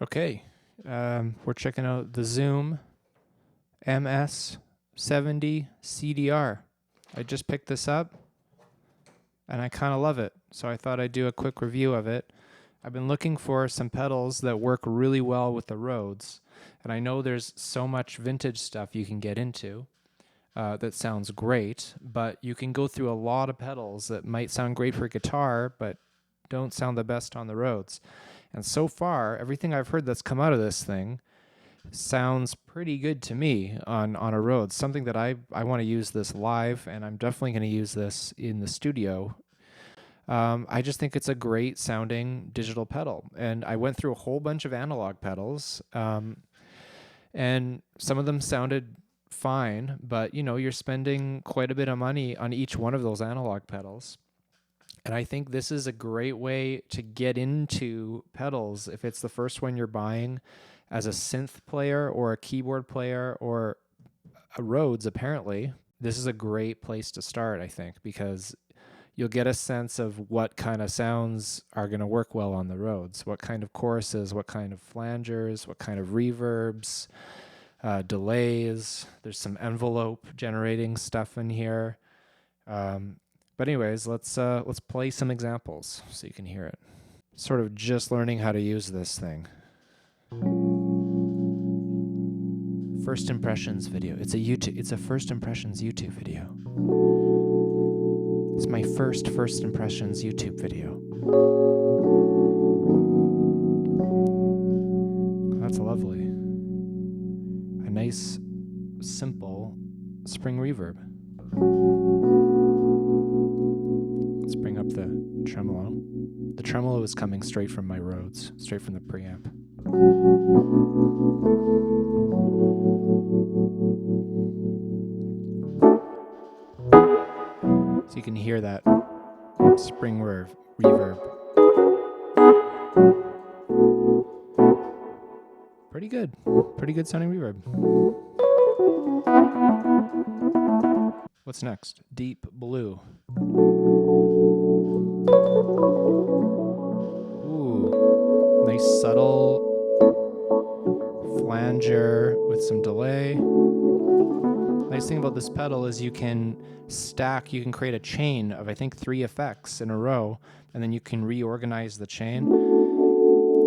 Okay, we're checking out the Zoom MS-70CDR. I just picked this up, and I kind of love it, so I thought I'd do a quick review of it. I've been looking for some pedals that work really well with the Rhodes, and I know there's so much vintage stuff you can get into that sounds great, but you can go through a lot of pedals that might sound great for guitar, but don't sound the best on the Rhodes. And so far, everything I've heard that's come out of this thing sounds pretty good to me on a Rhodes. Something that I want to use this live, and I'm definitely going to use this in the studio. I just think it's a great sounding digital pedal. And I went through a whole bunch of analog pedals, and some of them sounded fine, but you know, you're spending quite a bit of money on each one of those analog pedals. And I think this is a great way to get into pedals if it's the first one you're buying as a synth player or a keyboard player or a Rhodes, apparently. This is a great place to start, I think, because you'll get a sense of what kind of sounds are going to work well on the Rhodes, what kind of choruses, what kind of flangers, what kind of reverbs, delays. There's some envelope generating stuff in here. But anyways, let's play some examples so you can hear it. Sort of just learning how to use this thing. First impressions video. It's a first impressions YouTube video. It's my first impressions YouTube video. That's lovely. A nice, simple spring reverb. Let's bring up the tremolo. The tremolo is coming straight from my Rhodes, straight from the preamp. So you can hear that spring reverb. Pretty good sounding reverb. What's next? Deep blue. Ooh, nice subtle flanger with some delay. Nice thing about this pedal is you can create a chain of I think 3 effects in a row, and then you can reorganize the chain.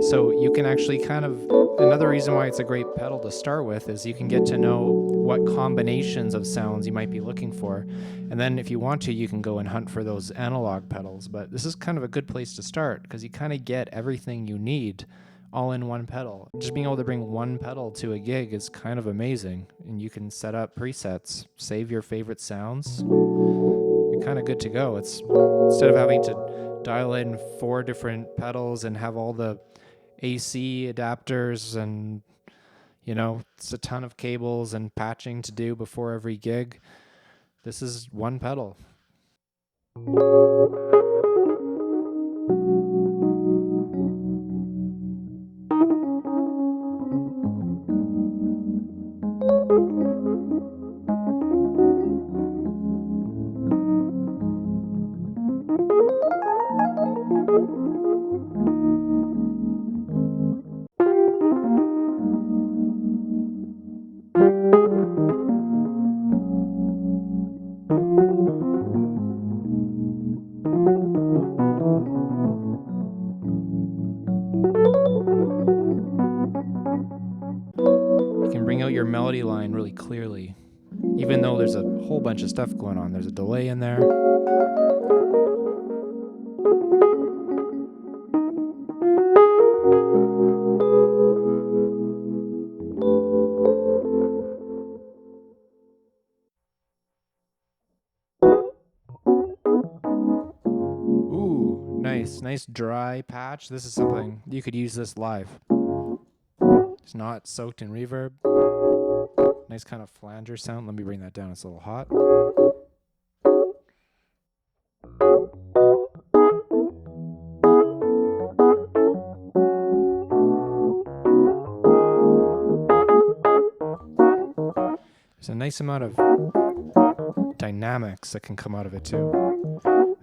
So you can actually another reason why it's a great pedal to start with is you can get to know what combinations of sounds you might be looking for. And then if you want to, you can go and hunt for those analog pedals. But this is kind of a good place to start because you kind of get everything you need all in one pedal. Just being able to bring one pedal to a gig is kind of amazing. And you can set up presets, save your favorite sounds. You're kind of good to go. It's instead of having to dial in 4 different pedals and have all the AC adapters and, you know, it's a ton of cables and patching to do before every gig. This is one pedal. Bring out your melody line really clearly, even though there's a whole bunch of stuff going on. There's a delay in there. Ooh, nice dry patch. This is something you could use this live. It's not soaked in reverb. Nice kind of flanger sound. Let me bring that down. It's a little hot. There's a nice amount of dynamics that can come out of it too.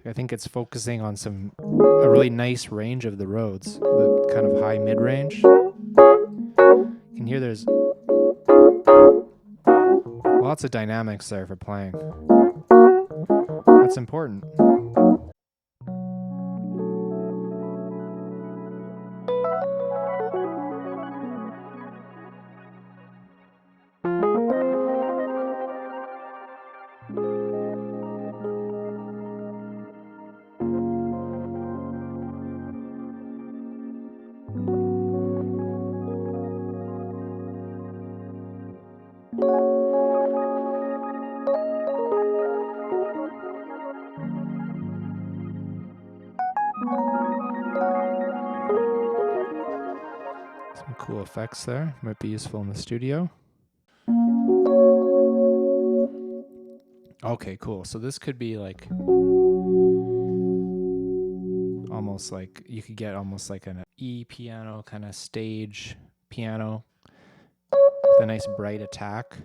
I think it's focusing on a really nice range of the Rhodes, the kind of high mid-range. hear there's lots of dynamics there for playing. That's important. Some cool effects there. Might be useful in the studio. Okay, cool. So this could be like almost like you could get almost like an E piano kind of stage piano with a nice bright attack.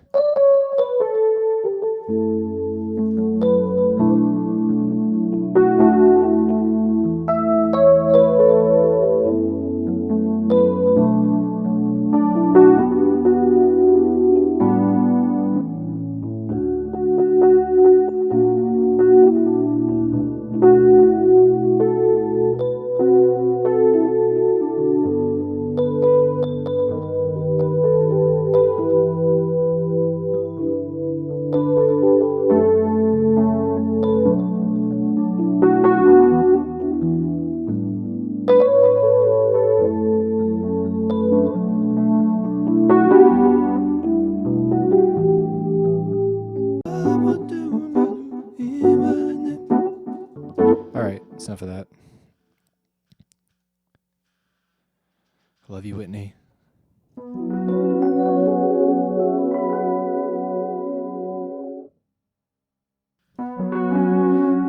That's enough of that. I love you, Whitney.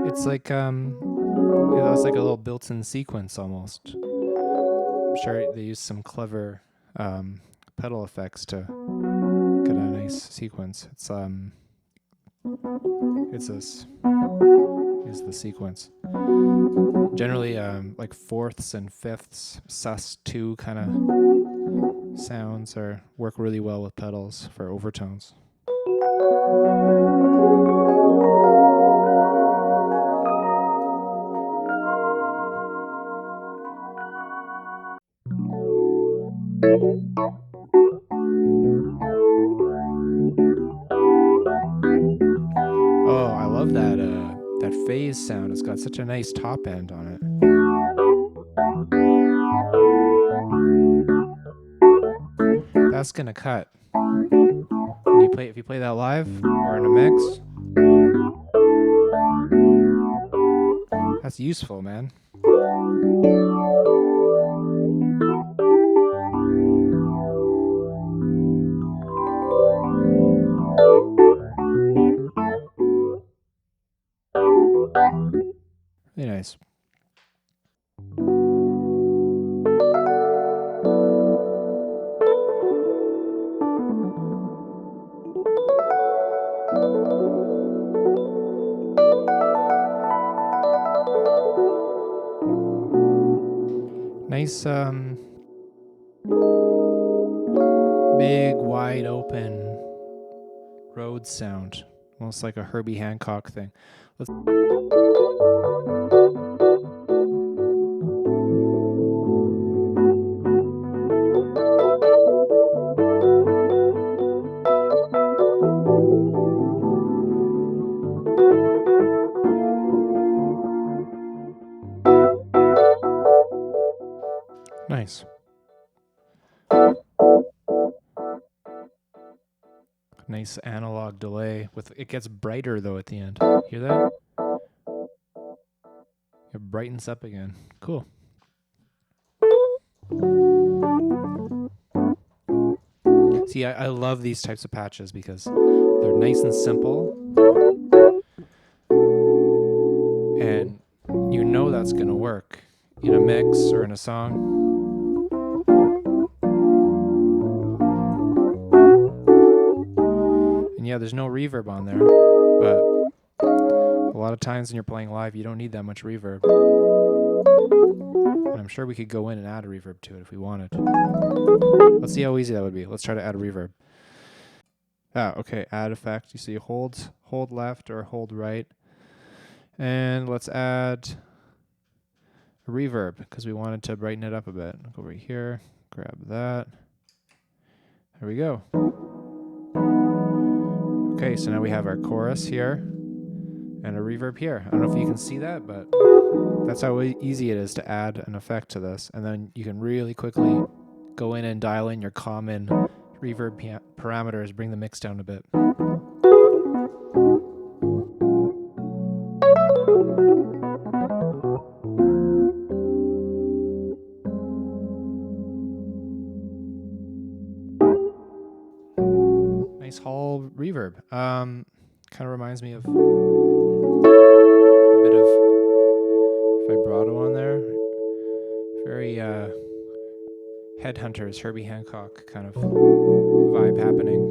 It's like it's like a little built-in sequence almost. I'm sure they use some clever pedal effects to get a nice sequence. It's this. Is the sequence. Generally, like fourths and fifths, sus2 kind of sounds work really well with pedals for overtones. Oh, I love that phase sound. It's got such a nice top end on it. That's gonna cut. If you play that live or in a mix, that's useful, man. Really nice. Nice, big, wide open Rhodes sound. Almost like a Herbie Hancock thing. Nice. Nice analog delay. It gets brighter though at the end. Hear that? It brightens up again. Cool. See, I love these types of patches because they're nice and simple. And you know that's going to work in a mix or in a song. And yeah, there's no reverb on there, but a lot of times when you're playing live, you don't need that much reverb. And I'm sure we could go in and add a reverb to it if we wanted. Let's see how easy that would be. Let's try to add a reverb. Okay, add effect. You see hold left or hold right. And let's add a reverb because we wanted to brighten it up a bit. Go over here, grab that. There we go. Okay, so now we have our chorus here and a reverb here. I don't know if you can see that, but that's how easy it is to add an effect to this. And then you can really quickly go in and dial in your common reverb parameters, bring the mix down a bit. Nice hall reverb. Kind of reminds me of a bit of vibrato on there. Very Headhunters, Herbie Hancock kind of vibe happening.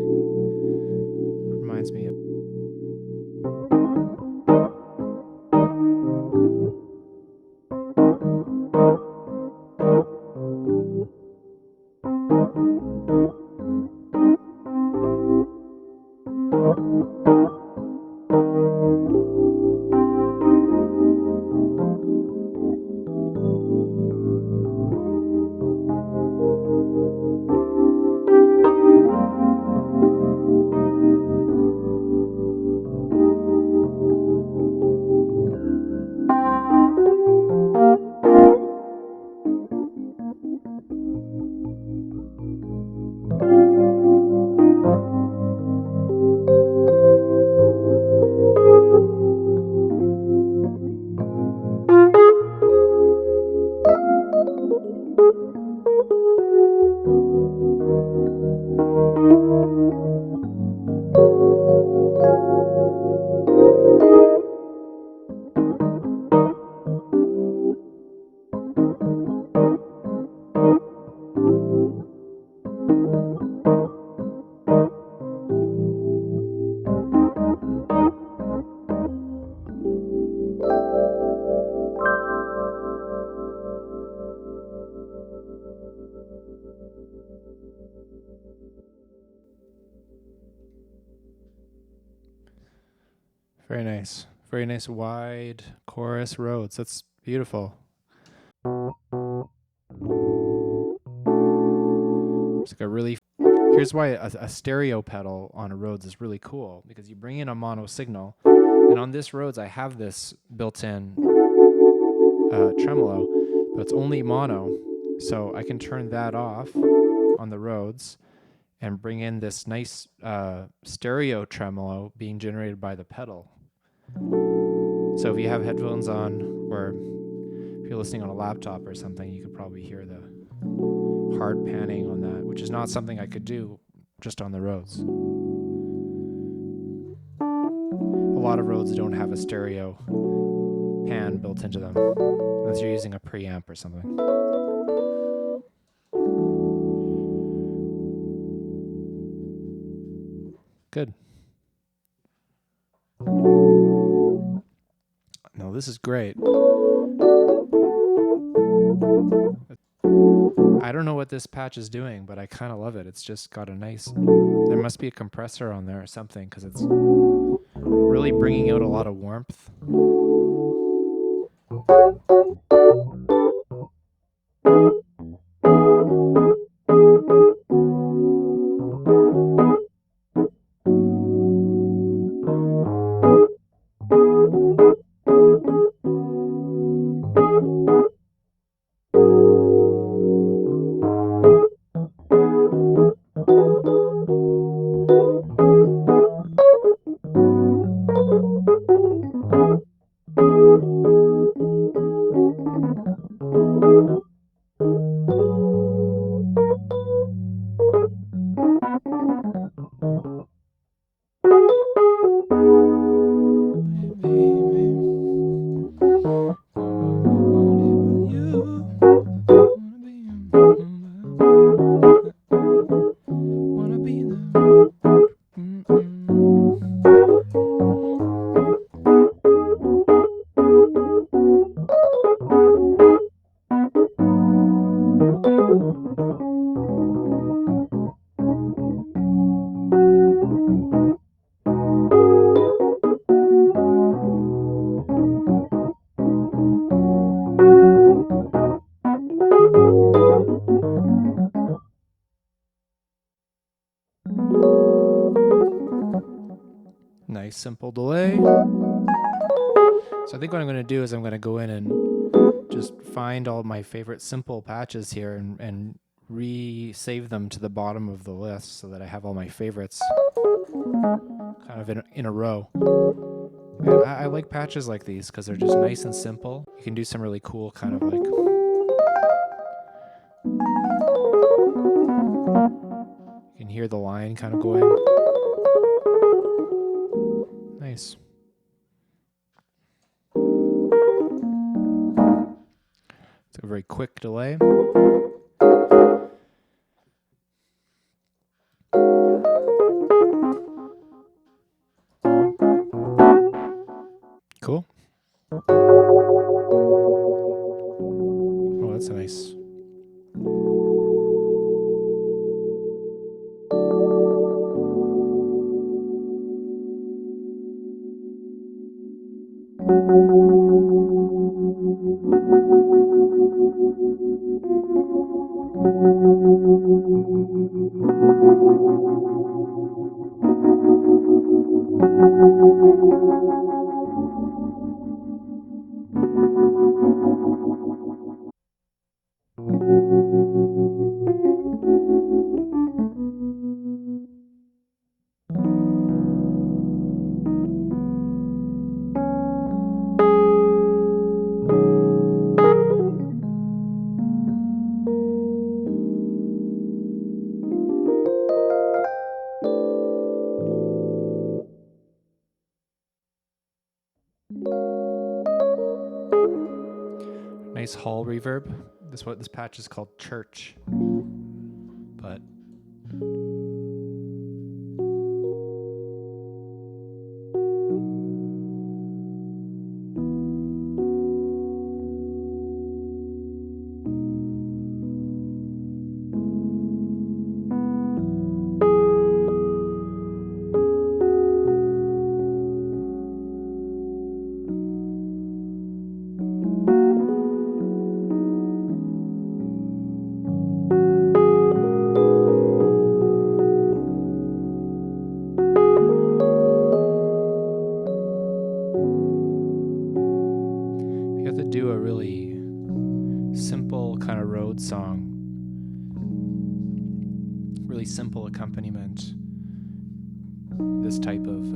Reminds me of. Very nice. Very nice wide chorus Rhodes. That's beautiful. It's like a really. Here's why a stereo pedal on a Rhodes is really cool, because you bring in a mono signal, and on this Rhodes I have this built-in tremolo, but it's only mono, so I can turn that off on the Rhodes and bring in this nice stereo tremolo being generated by the pedal. So if you have headphones on, or if you're listening on a laptop or something, you could probably hear the hard panning on that, which is not something I could do just on the Rhodes. A lot of Rhodes don't have a stereo pan built into them, unless you're using a preamp or something. Good. No, this is great. I don't know what this patch is doing, but I kind of love it. It's just got a nice. There must be a compressor on there or something, because it's really bringing out a lot of warmth. Nice simple delay. So I think what I'm going to do is I'm going to go in and just find all my favorite simple patches here and re-save them to the bottom of the list so that I have all my favorites kind of in a row. And I like patches like these because they're just nice and simple. You can do some really cool kind of like... You can hear the line kind of going. Nice. It's a very quick delay. Cool. Oh, that's nice. Nice hall reverb. This patch is called Church. But if you have to do a really simple kind of Rhodes song, really simple accompaniment, this type of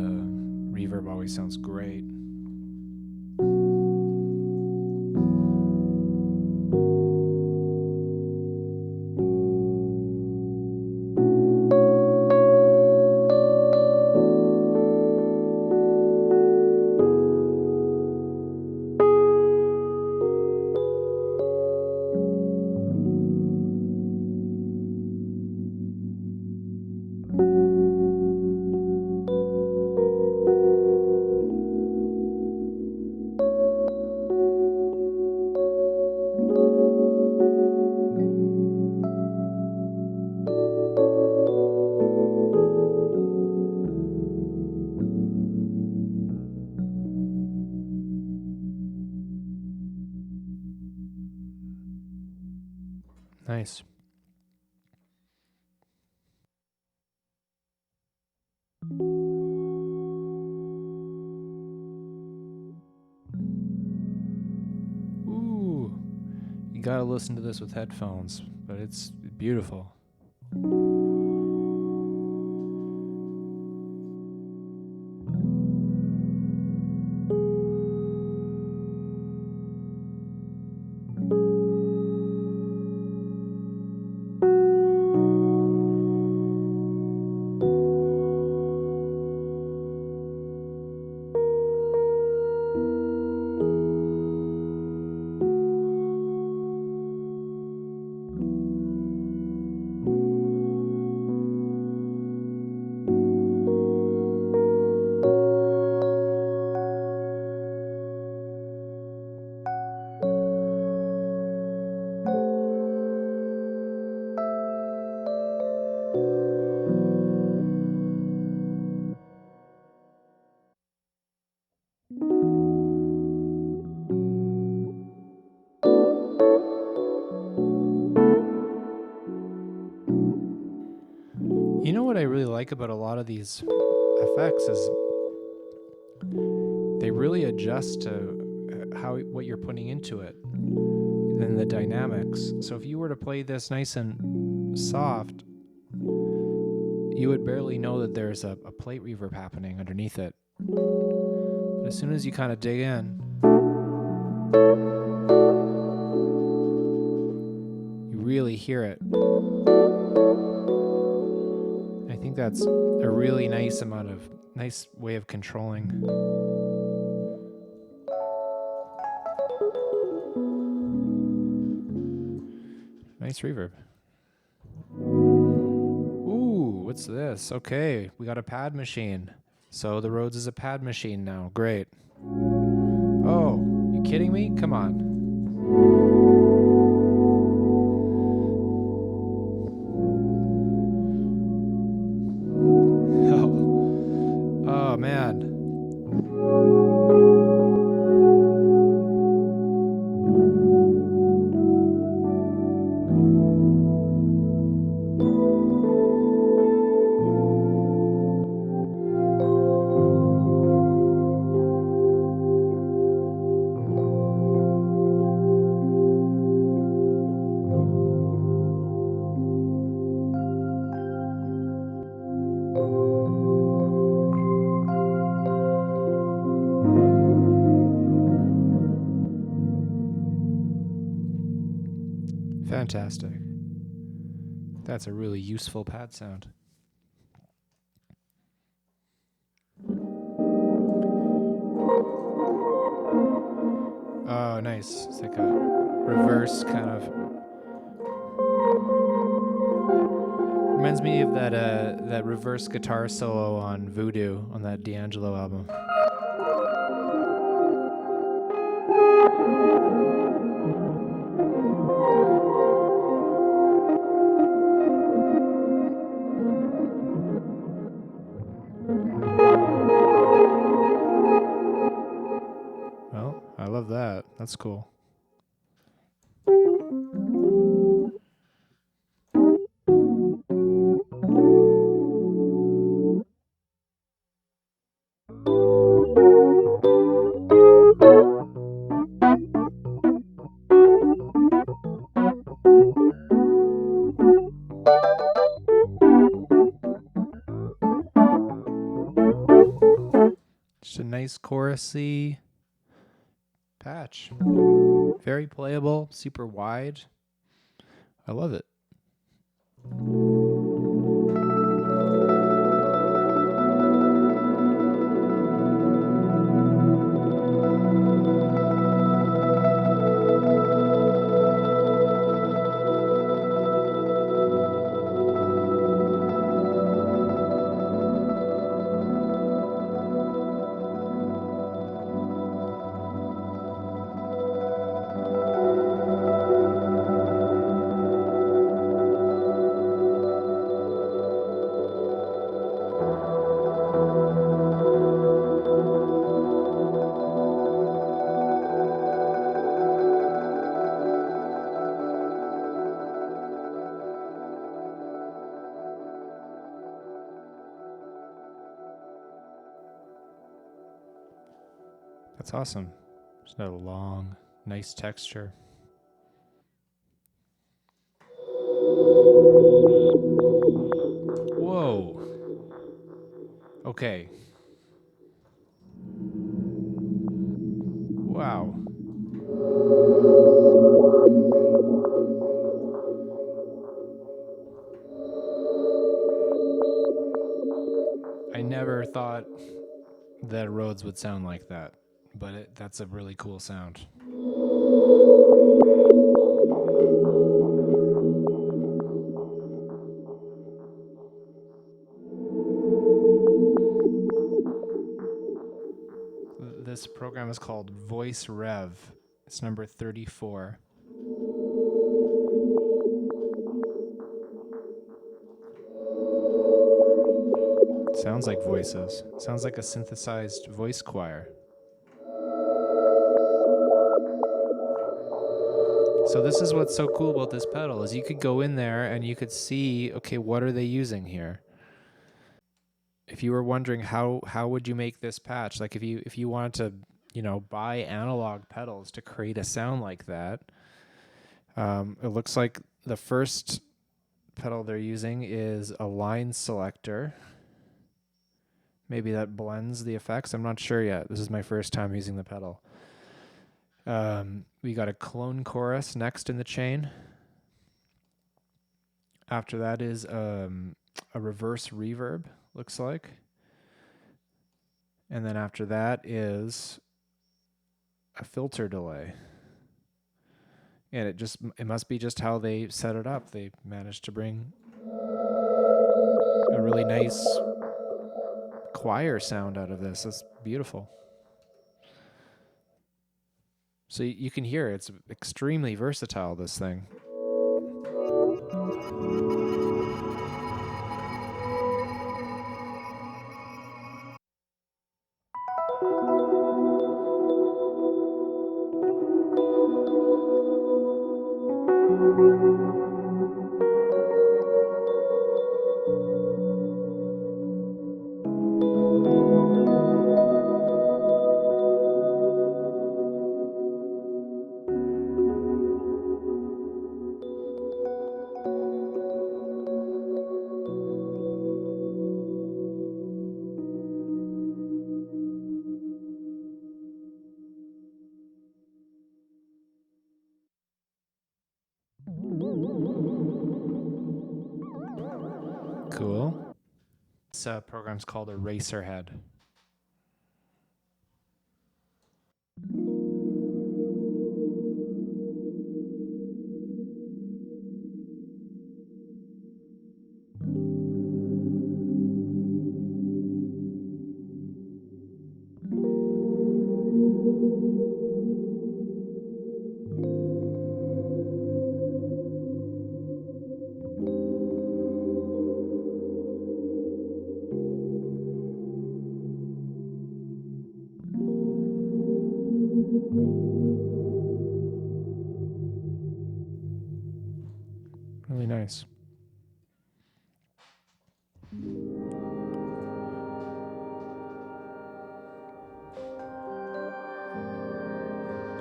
reverb always sounds great. Nice. Ooh, you gotta listen to this with headphones, but it's beautiful. You know what I really like about a lot of these effects is they really adjust to what you're putting into it and the dynamics. So if you were to play this nice and soft, you would barely know that there's a plate reverb happening underneath it. But as soon as you kind of dig in, you really hear it. I think that's a really nice way of controlling. Nice reverb. Ooh, what's this? Okay, we got a pad machine. So the Rhodes is a pad machine now. Great. Oh, you kidding me? Come on. Oh man. Fantastic. That's a really useful pad sound. Oh, nice. It's like a reverse kind of. Reminds me of that reverse guitar solo on Voodoo on that D'Angelo album. Well, I love that. That's cool. Just a nice chorusy patch. Very playable, super wide. I love it. That's awesome. It's got a long, nice texture. Whoa. Okay. Wow. I never thought that Rhodes would sound like that, but that's a really cool sound. This program is called Voice Rev. It's number 34. Sounds like voices. Sounds like a synthesized voice choir. So this is what's so cool about this pedal is you could go in there and you could see, okay, what are they using here? if you were wondering how would you make this patch, like if you wanted to, buy analog pedals to create a sound like that, it looks like the first pedal they're using is a line selector. Maybe that blends the effects. I'm not sure yet. This is my first time using the pedal. We got a clone chorus next in the chain. After that is a reverse reverb, looks like. And then after that is a filter delay. And it must be just how they set it up. They managed to bring a really nice choir sound out of this. It's beautiful. So you can hear it's extremely versatile, this thing. Cool. This program's called Eraserhead. Really nice.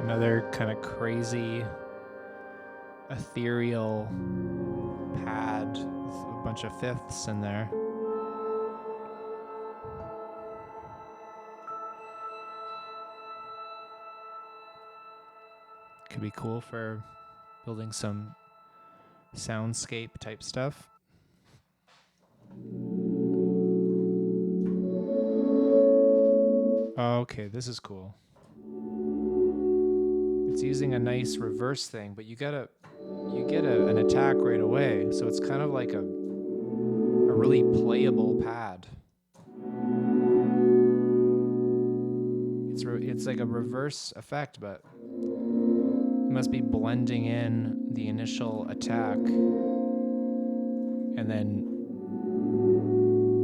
Another kind of crazy, ethereal pad with a bunch of fifths in there. Could be cool for building some soundscape type stuff. Okay, this is cool. It's using a nice reverse thing, but you get an attack right away, so it's kind of like a really playable pad. It's like a reverse effect, but it must be blending in the initial attack, and then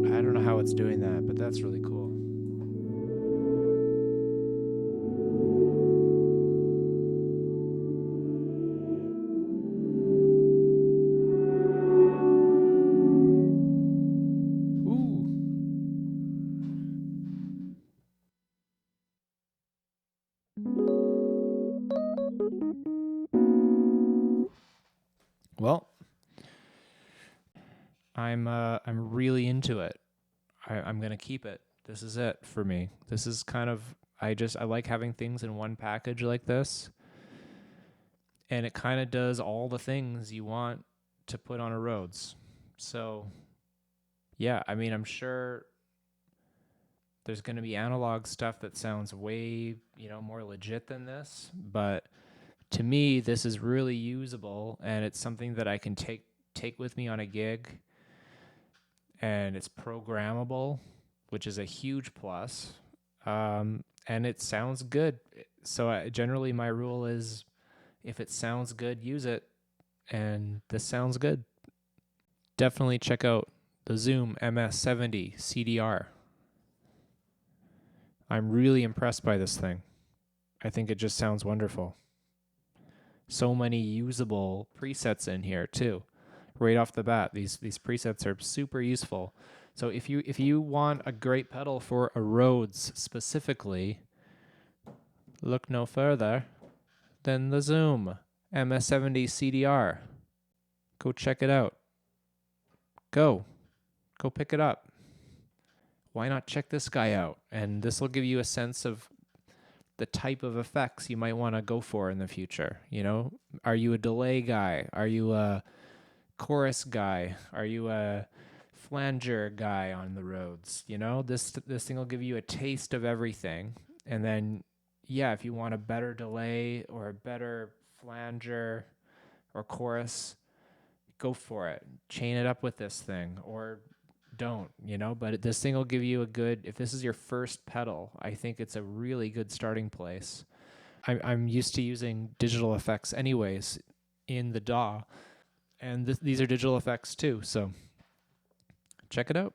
I don't know how it's doing that, but that's really cool. Well, I'm really into it. I'm gonna keep it. This is it for me. This is kind of I like having things in one package like this, and it kind of does all the things you want to put on a Rhodes. So, yeah, I mean, I'm sure there's going to be analog stuff that sounds way, more legit than this, but to me, this is really usable, and it's something that I can take with me on a gig, and it's programmable, which is a huge plus, and it sounds good. So generally, my rule is, if it sounds good, use it, and this sounds good. Definitely check out the Zoom MS-70CDR. I'm really impressed by this thing. I think it just sounds wonderful. So many usable presets in here too. Right off the bat, these presets are super useful. So if you want a great pedal for a Rhodes specifically, look no further than the Zoom MS-70CDR. Go check it out. Go pick it up. Why not check this guy out? And this will give you a sense of the type of effects you might want to go for in the future. You know, are you a delay guy? Are you a chorus guy? Are you a flanger guy on the Rhodes? You know, this thing will give you a taste of everything. And then, yeah, if you want a better delay or a better flanger or chorus, go for it. Chain it up with this thing, or don't, you know, but this thing will give you a good, if this is your first pedal, I think it's a really good starting place. I'm used to using digital effects anyways in the DAW, and these are digital effects too, so check it out.